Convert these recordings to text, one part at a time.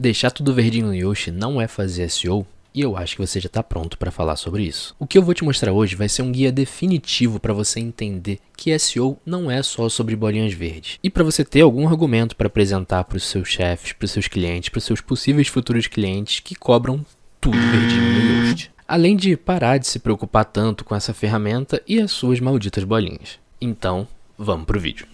Deixar tudo verdinho no Yoast não é fazer SEO, e eu acho que você já está pronto para falar sobre isso. O que eu vou te mostrar hoje vai ser um guia definitivo para você entender que SEO não é só sobre bolinhas verdes. E para você ter algum argumento para apresentar para os seus chefes, para os seus clientes, para os seus possíveis futuros clientes que cobram tudo verdinho no Yoast. Além de parar de se preocupar tanto com essa ferramenta e as suas malditas bolinhas. Então, vamos pro vídeo.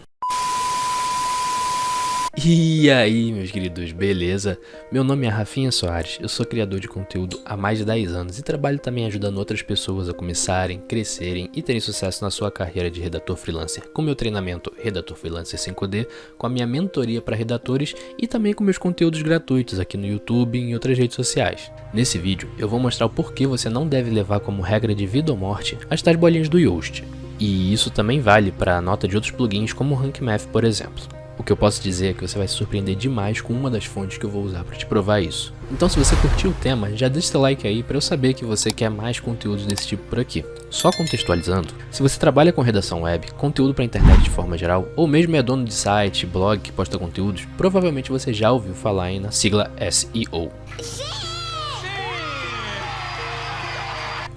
E aí, meus queridos, beleza? Meu nome é Rafinha Soares, eu sou criador de conteúdo há mais de 10 anos e trabalho também ajudando outras pessoas a começarem, crescerem e terem sucesso na sua carreira de redator freelancer, com meu treinamento Redator Freelancer 5D, com a minha mentoria para redatores e também com meus conteúdos gratuitos aqui no YouTube e em outras redes sociais. Nesse vídeo, eu vou mostrar o porquê você não deve levar como regra de vida ou morte as tais bolinhas do Yoast. E isso também vale para a nota de outros plugins como o Rank Math, por exemplo. O que eu posso dizer é que você vai se surpreender demais com uma das fontes que eu vou usar para te provar isso. Então, se você curtiu o tema, já deixa seu like aí para eu saber que você quer mais conteúdos desse tipo por aqui. Só contextualizando, se você trabalha com redação web, conteúdo para internet de forma geral, ou mesmo é dono de site, blog que posta conteúdos, provavelmente você já ouviu falar aí na sigla SEO.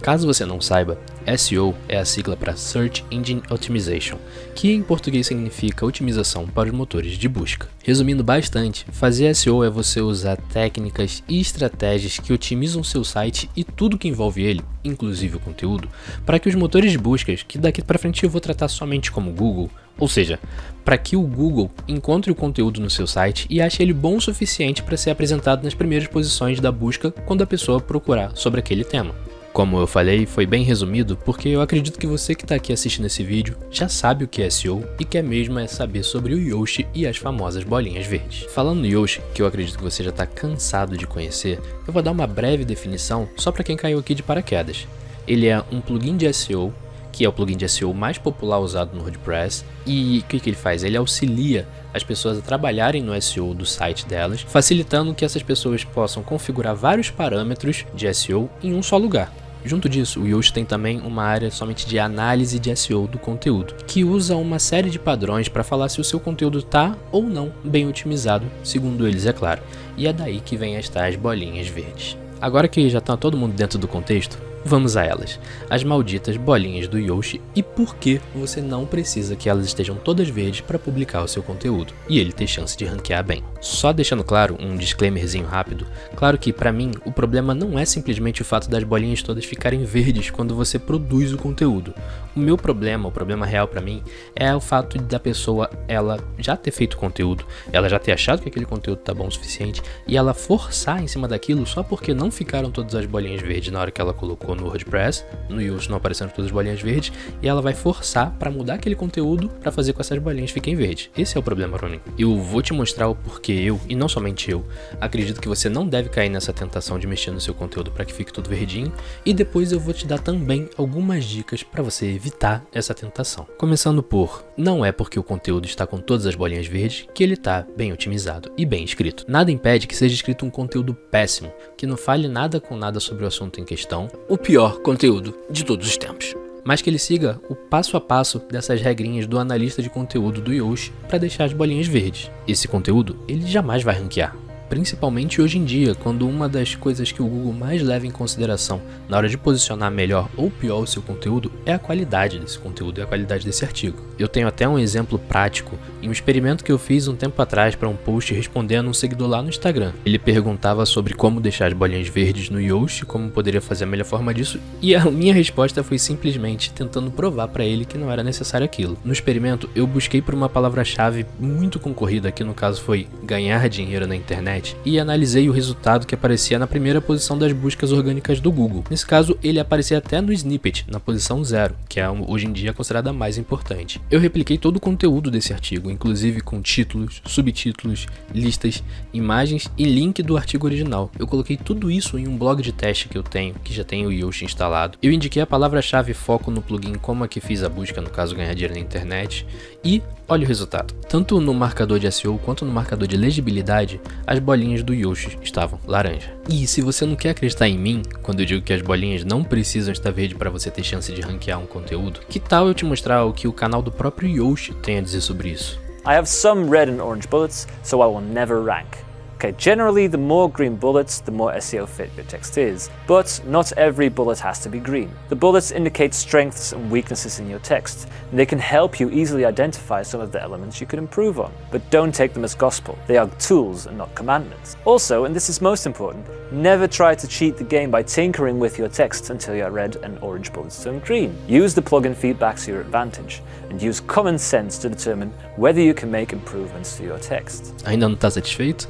Caso você não saiba, SEO é a sigla para Search Engine Optimization, que em português significa otimização para os motores de busca. Resumindo bastante, fazer SEO é você usar técnicas e estratégias que otimizam seu site e tudo que envolve ele, inclusive o conteúdo, para que os motores de buscas, que daqui para frente eu vou tratar somente como Google, ou seja, para que o Google encontre o conteúdo no seu site e ache ele bom o suficiente para ser apresentado nas primeiras posições da busca quando a pessoa procurar sobre aquele tema. Como eu falei, foi bem resumido porque eu acredito que você que está aqui assistindo esse vídeo já sabe o que é SEO e quer mesmo é saber sobre o Yoast e as famosas bolinhas verdes. Falando no Yoast, que eu acredito que você já está cansado de conhecer, eu vou dar uma breve definição só para quem caiu aqui de paraquedas. Ele é um plugin de SEO, que é o plugin de SEO mais popular usado no WordPress, e o que ele faz? Ele auxilia as pessoas a trabalharem no SEO do site delas, facilitando que essas pessoas possam configurar vários parâmetros de SEO em um só lugar. Junto disso, o Yoast tem também uma área somente de análise de SEO do conteúdo, que usa uma série de padrões para falar se o seu conteúdo está ou não bem otimizado, segundo eles, é claro, e é daí que vem as tais bolinhas verdes. Agora que já está todo mundo dentro do contexto, vamos a elas, as malditas bolinhas do Yoast e por que você não precisa que elas estejam todas verdes para publicar o seu conteúdo e ele ter chance de ranquear bem. Só deixando claro, um disclaimerzinho rápido, claro que para mim o problema não é simplesmente o fato das bolinhas todas ficarem verdes quando você produz o conteúdo. O meu problema, o problema real para mim, é o fato da pessoa ela já ter feito conteúdo, ela já ter achado que aquele conteúdo tá bom o suficiente e ela forçar em cima daquilo só porque não ficaram todas as bolinhas verdes na hora que ela colocou no WordPress, no Yoast não apareceram todas as bolinhas verdes, e ela vai forçar para mudar aquele conteúdo para fazer com que essas bolinhas fiquem verdes. Esse é o problema para mim. Eu vou te mostrar o porquê eu, e não somente eu, acredito que você não deve cair nessa tentação de mexer no seu conteúdo para que fique tudo verdinho, e depois eu vou te dar também algumas dicas para você evitar essa tentação. Começando por, não é porque o conteúdo está com todas as bolinhas verdes que ele está bem otimizado e bem escrito. Nada impede que seja escrito um conteúdo péssimo, que não fale nada com nada sobre o assunto em questão, o pior conteúdo de todos os tempos, mas que ele siga o passo a passo dessas regrinhas do analista de conteúdo do Yoast para deixar as bolinhas verdes. Esse conteúdo ele jamais vai ranquear, principalmente hoje em dia, quando uma das coisas que o Google mais leva em consideração na hora de posicionar melhor ou pior o seu conteúdo é a qualidade desse conteúdo e a qualidade desse artigo. Eu tenho até um exemplo prático em um experimento que eu fiz um tempo atrás para um post respondendo um seguidor lá no Instagram. Ele perguntava sobre como deixar as bolinhas verdes no Yoast, como poderia fazer a melhor forma disso, e a minha resposta foi simplesmente tentando provar para ele que não era necessário aquilo. No experimento, eu busquei por uma palavra-chave muito concorrida, que no caso foi ganhar dinheiro na internet, e analisei o resultado que aparecia na primeira posição das buscas orgânicas do Google. Nesse caso, ele aparecia até no snippet, na posição 0, que é hoje em dia considerada a mais importante. Eu repliquei todo o conteúdo desse artigo, inclusive com títulos, subtítulos, listas, imagens e link do artigo original. Eu coloquei tudo isso em um blog de teste que eu tenho, que já tem o Yoast instalado. Eu indiquei a palavra-chave foco no plugin como a que fiz a busca, no caso ganhar dinheiro na internet, e olha o resultado. Tanto no marcador de SEO quanto no marcador de legibilidade, as bolinhas do Yoast estavam laranja. E se você não quer acreditar em mim, quando eu digo que as bolinhas não precisam estar verde para você ter chance de ranquear um conteúdo, que tal eu te mostrar o que o canal do próprio Yoast tem a dizer sobre isso? I have some red and orange bullets, so I will never rank. Okay, generally the more green bullets, the more SEO fit your text is, but not every bullet has to be green. The bullets indicate strengths and weaknesses in your text, and they can help you easily identify some of the elements you could improve on, but don't take them as gospel. They are tools and not commandments. Also, and this is most important, never try to cheat the game by tinkering with your text until your red and orange bullets turn green. Use the plugin feedback to your advantage, and use common sense to determine whether you can make improvements to your text. Ainda não tá satisfeito?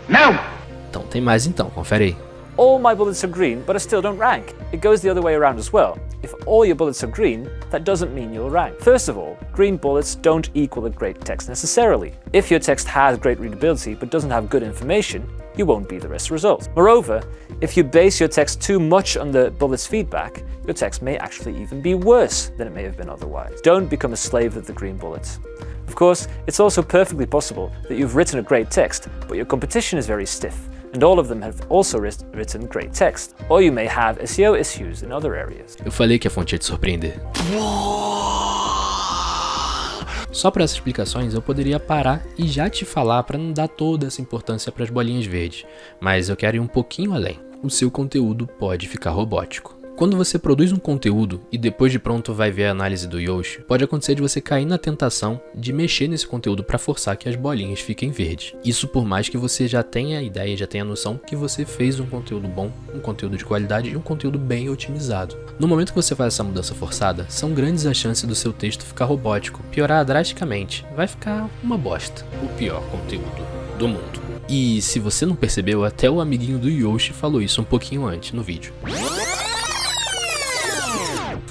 Não! Então tem mais então, confere aí. All my bullets are green, but I still don't rank. It goes the other way around as well. If all your bullets are green, that doesn't mean you'll rank. First of all, green bullets don't equal a great text necessarily. If your text has great readability but doesn't have good information, you won't be the best result. Moreover, if you base your text too much on the bullet's feedback, your text may actually even be worse than it may have been otherwise. Don't become a slave of the green bullets. Of course, it's also perfectly possible that you've written a great text, but your competition is very stiff, and all of them have also written great text. Or you may have SEO issues in other areas. Eu falei que a fonte ia te surpreender. Só para essas explicações eu poderia parar e já te falar para não dar toda essa importância para as bolinhas verdes, mas eu quero ir um pouquinho além. O seu conteúdo pode ficar robótico. Quando você produz um conteúdo e depois de pronto vai ver a análise do Yoast, pode acontecer de você cair na tentação de mexer nesse conteúdo para forçar que as bolinhas fiquem verdes. Isso por mais que você já tenha a ideia, já tenha a noção que você fez um conteúdo bom, um conteúdo de qualidade e um conteúdo bem otimizado. No momento que você faz essa mudança forçada, são grandes as chances do seu texto ficar robótico, piorar drasticamente, vai ficar uma bosta, o pior conteúdo do mundo. E se você não percebeu, até o amiguinho do Yoast falou isso um pouquinho antes no vídeo.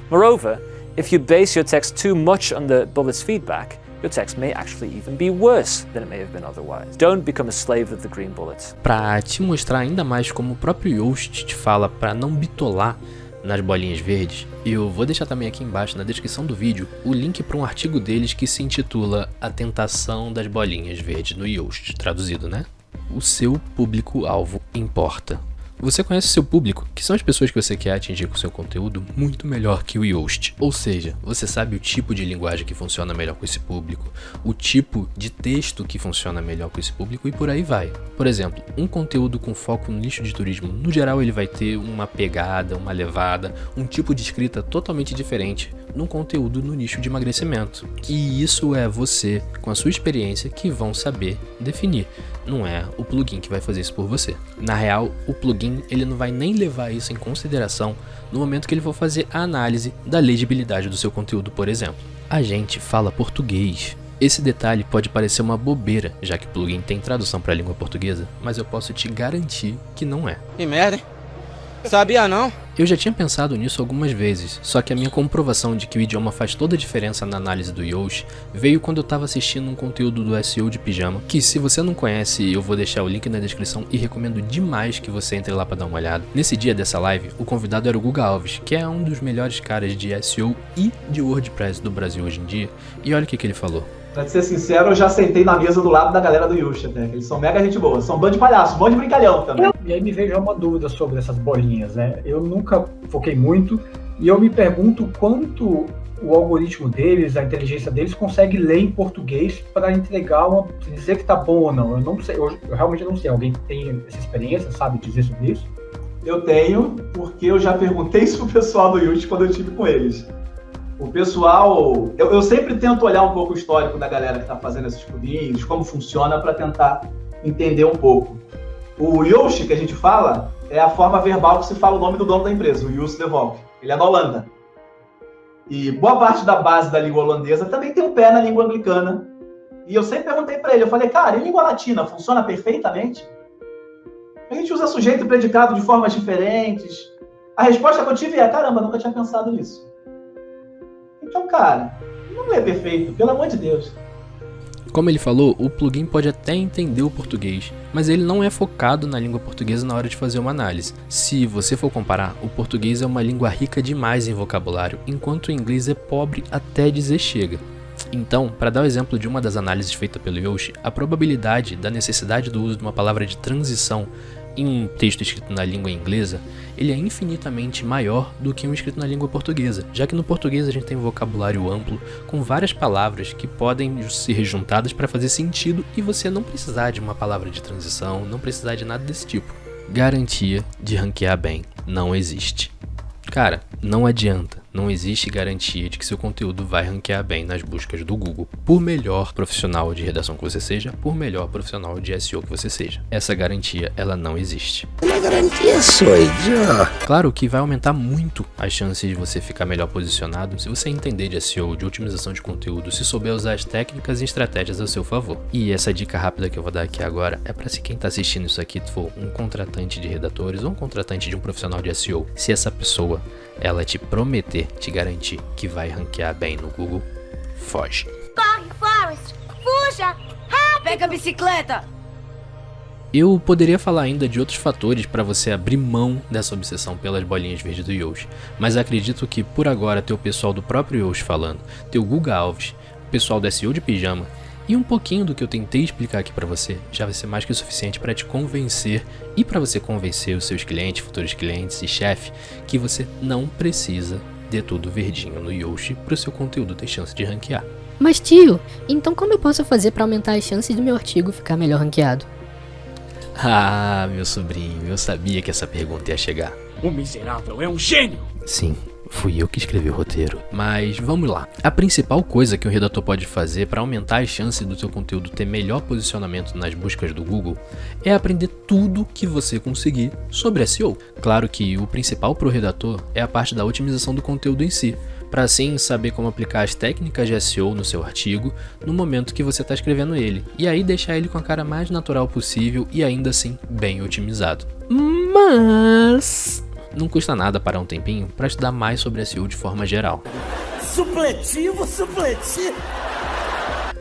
Moreover, if you base your text too much on the bullet's feedback, your text may actually even be worse than it may have been otherwise. Don't become a slave of the green bullets. Para te mostrar ainda mais como o próprio Yoast te fala para não bitolar nas bolinhas verdes, eu vou deixar também aqui embaixo na descrição do vídeo o link para um artigo deles que se intitula A Tentação das Bolinhas Verdes no Yoast, traduzido, né? O seu público-alvo importa. Você conhece seu público, que são as pessoas que você quer atingir com seu conteúdo, muito melhor que o Yoast. Ou seja, você sabe o tipo de linguagem que funciona melhor com esse público, o tipo de texto que funciona melhor com esse público e por aí vai. Por exemplo, um conteúdo com foco no nicho de turismo, no geral ele vai ter uma pegada, uma levada, um tipo de escrita totalmente diferente num conteúdo no nicho de emagrecimento. E isso é você, com a sua experiência, que vão saber definir. Não é o plugin que vai fazer isso por você. Na real, o plugin ele não vai nem levar isso em consideração no momento que ele for fazer a análise da legibilidade do seu conteúdo, por exemplo. A gente fala português. Esse detalhe pode parecer uma bobeira, já que o plugin tem tradução para a língua portuguesa, mas eu posso te garantir que não é. Que merda, hein? Sabia não? Eu já tinha pensado nisso algumas vezes, só que a minha comprovação de que o idioma faz toda a diferença na análise do Yoast veio quando eu estava assistindo um conteúdo do SEO de Pijama, que se você não conhece eu vou deixar o link na descrição e recomendo demais que você entre lá para dar uma olhada. Nesse dia dessa live, o convidado era o Guga Alves, que é um dos melhores caras de SEO e de WordPress do Brasil hoje em dia, e olha o que ele falou. Pra ser sincero, eu já sentei na mesa do lado da galera do Yoast até, eles são mega gente boa, são um bando de palhaço, um bando de brincalhão também. E aí me veio já uma dúvida sobre essas bolinhas, né? Eu nunca foquei muito e eu me pergunto quanto o algoritmo deles, a inteligência deles consegue ler em português para entregar dizer que tá bom ou não. Eu não sei, eu realmente não sei. Alguém que tem essa experiência, sabe dizer sobre isso? Eu tenho, porque eu já perguntei isso pro pessoal do Yoast quando eu estive com eles. O pessoal, eu sempre tento olhar um pouco o histórico da galera que está fazendo esses plugins, como funciona, para tentar entender um pouco. O Yoast, que a gente fala, é a forma verbal que se fala o nome do dono da empresa, o Joost de Valk. Ele é da Holanda. E boa parte da base da língua holandesa também tem um pé na língua anglicana. E eu sempre perguntei para ele, eu falei, cara, e língua latina funciona perfeitamente? A gente usa sujeito e predicado de formas diferentes. A resposta que eu tive é, caramba, nunca tinha pensado nisso. Então, cara, não é perfeito, pelo amor de Deus. Como ele falou, o plugin pode até entender o português, mas ele não é focado na língua portuguesa na hora de fazer uma análise. Se você for comparar, o português é uma língua rica demais em vocabulário, enquanto o inglês é pobre até dizer chega. Então, para dar o exemplo de uma das análises feitas pelo Yoast, a probabilidade da necessidade do uso de uma palavra de transição em um texto escrito na língua inglesa ele é infinitamente maior do que um escrito na língua portuguesa, já que no português a gente tem um vocabulário amplo, com várias palavras que podem ser juntadas para fazer sentido e você não precisar de uma palavra de transição, não precisar de nada desse tipo. Garantia de ranquear bem não existe. Cara, não adianta, não existe garantia de que seu conteúdo vai ranquear bem nas buscas do Google, por melhor profissional de redação que você seja, por melhor profissional de SEO que você seja. Essa garantia, ela não existe. Uma garantia sou idiota. Claro que vai aumentar muito as chances de você ficar melhor posicionado se você entender de SEO, de otimização de conteúdo, se souber usar as técnicas e estratégias a seu favor. E essa dica rápida que eu vou dar aqui agora é para se quem está assistindo isso aqui for um contratante de redatores ou um contratante de um profissional de SEO, se essa pessoa ela te prometer, te garantir que vai ranquear bem no Google, foge. Corre, Forrest! Fuja! Rápido! Pega a bicicleta! Eu poderia falar ainda de outros fatores para você abrir mão dessa obsessão pelas bolinhas verdes do Yoast, mas acredito que por agora ter o pessoal do próprio Yoast falando, ter o Guga Alves, o pessoal do SEO de Pijama e um pouquinho do que eu tentei explicar aqui para você já vai ser mais que o suficiente para te convencer e para você convencer os seus clientes, futuros clientes e chefe que você não precisa de tudo verdinho no Yoast para o seu conteúdo ter chance de ranquear. Mas tio, então como eu posso fazer para aumentar as chances do meu artigo ficar melhor ranqueado? Ah, meu sobrinho, eu sabia que essa pergunta ia chegar. O miserável é um gênio. Sim, fui eu que escrevi o roteiro. Mas vamos lá. A principal coisa que um redator pode fazer para aumentar as chances do seu conteúdo ter melhor posicionamento nas buscas do Google é aprender tudo que você conseguir sobre SEO. Claro que o principal para o redator é a parte da otimização do conteúdo em si, para assim saber como aplicar as técnicas de SEO no seu artigo no momento que você está escrevendo ele, e aí deixar ele com a cara mais natural possível e ainda assim bem otimizado. Mas não custa nada parar um tempinho para estudar mais sobre SEO de forma geral. Supletivo.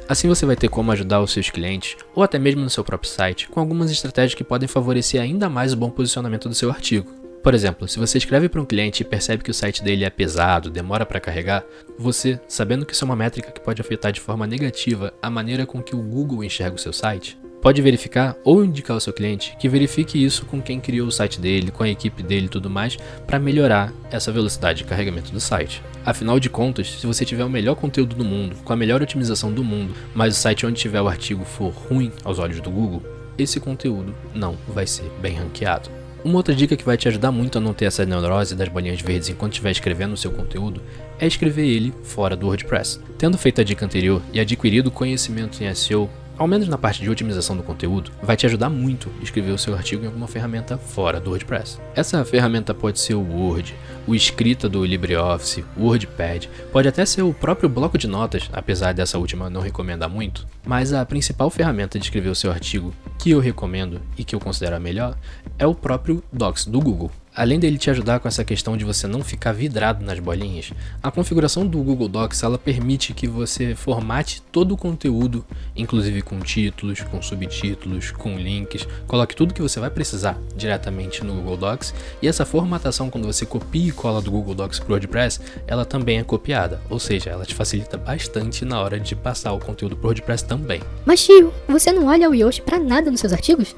Assim você vai ter como ajudar os seus clientes, ou até mesmo no seu próprio site, com algumas estratégias que podem favorecer ainda mais o bom posicionamento do seu artigo. Por exemplo, se você escreve para um cliente e percebe que o site dele é pesado, demora para carregar, você, sabendo que isso é uma métrica que pode afetar de forma negativa a maneira com que o Google enxerga o seu site, pode verificar ou indicar ao seu cliente que verifique isso com quem criou o site dele, com a equipe dele e tudo mais, para melhorar essa velocidade de carregamento do site. Afinal de contas, se você tiver o melhor conteúdo do mundo, com a melhor otimização do mundo, mas o site onde tiver o artigo for ruim aos olhos do Google, esse conteúdo não vai ser bem ranqueado. Uma outra dica que vai te ajudar muito a não ter essa neurose das bolinhas verdes enquanto estiver escrevendo o seu conteúdo é escrever ele fora do WordPress. Tendo feito a dica anterior e adquirido conhecimento em SEO, ao menos na parte de otimização do conteúdo, vai te ajudar muito a escrever o seu artigo em alguma ferramenta fora do WordPress. Essa ferramenta pode ser o Word, o Escrita do LibreOffice, o WordPad, pode até ser o próprio bloco de notas, apesar dessa última não recomendar muito, mas a principal ferramenta de escrever o seu artigo que eu recomendo e que eu considero a melhor é o próprio Docs do Google. Além dele te ajudar com essa questão de você não ficar vidrado nas bolinhas, a configuração do Google Docs ela permite que você formate todo o conteúdo, inclusive com títulos, com subtítulos, com links, coloque tudo que você vai precisar diretamente no Google Docs, e essa formatação quando você copia e cola do Google Docs para o WordPress, ela também é copiada, ou seja, ela te facilita bastante na hora de passar o conteúdo para o WordPress também. Mas tio, você não olha o Yoast pra nada nos seus artigos?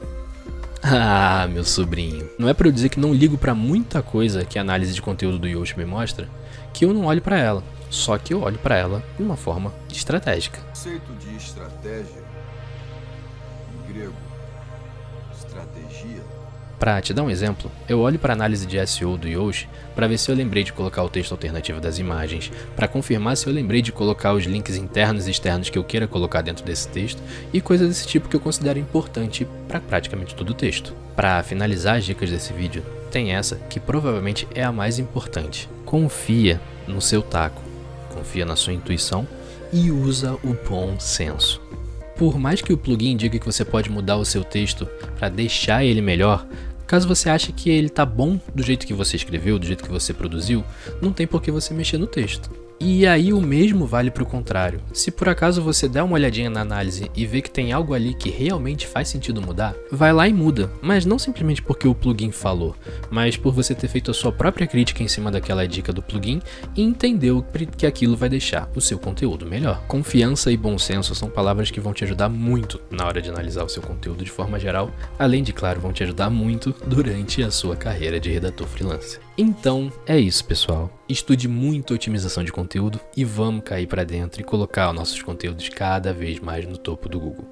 Ah, meu sobrinho, não é para eu dizer que não ligo para muita coisa que a análise de conteúdo do Yoast me mostra, que eu não olho para ela, só que eu olho para ela de uma forma estratégica. O conceito de estratégia, em grego, estratégia. Para te dar um exemplo, eu olho para a análise de SEO do Yoast para ver se eu lembrei de colocar o texto alternativo das imagens, para confirmar se eu lembrei de colocar os links internos e externos que eu queira colocar dentro desse texto e coisas desse tipo que eu considero importante para praticamente todo o texto. Para finalizar as dicas desse vídeo, tem essa que provavelmente é a mais importante. Confia no seu taco, confia na sua intuição e usa o bom senso. Por mais que o plugin diga que você pode mudar o seu texto para deixar ele melhor, caso você ache que ele tá bom do jeito que você escreveu, do jeito que você produziu, não tem por que você mexer no texto. E aí o mesmo vale para o contrário. Se por acaso você der uma olhadinha na análise e ver que tem algo ali que realmente faz sentido mudar, vai lá e muda, mas não simplesmente porque o plugin falou, mas por você ter feito a sua própria crítica em cima daquela dica do plugin e entendeu que aquilo vai deixar o seu conteúdo melhor. Confiança e bom senso são palavras que vão te ajudar muito na hora de analisar o seu conteúdo de forma geral, além de, claro, vão te ajudar muito durante a sua carreira de redator freelancer. Então é isso, pessoal. Estude muito a otimização de conteúdo e vamos cair para dentro e colocar os nossos conteúdos cada vez mais no topo do Google.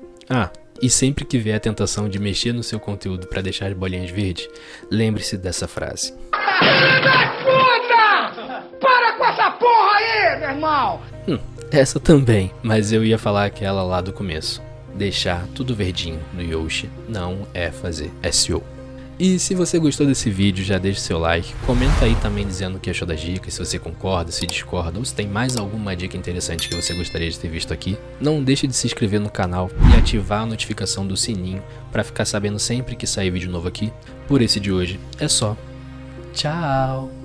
E sempre que vier a tentação de mexer no seu conteúdo para deixar as bolinhas verdes, lembre-se dessa frase. Filho da puta! Para com essa porra aí, meu irmão! Essa também, mas eu ia falar aquela lá do começo. Deixar tudo verdinho no Yoast não é fazer SEO. E se você gostou desse vídeo, já deixa seu like, comenta aí também dizendo o que achou das dicas, se você concorda, se discorda, ou se tem mais alguma dica interessante que você gostaria de ter visto aqui. Não deixe de se inscrever no canal e ativar a notificação do sininho para ficar sabendo sempre que sair vídeo novo aqui. Por esse de hoje é só. Tchau!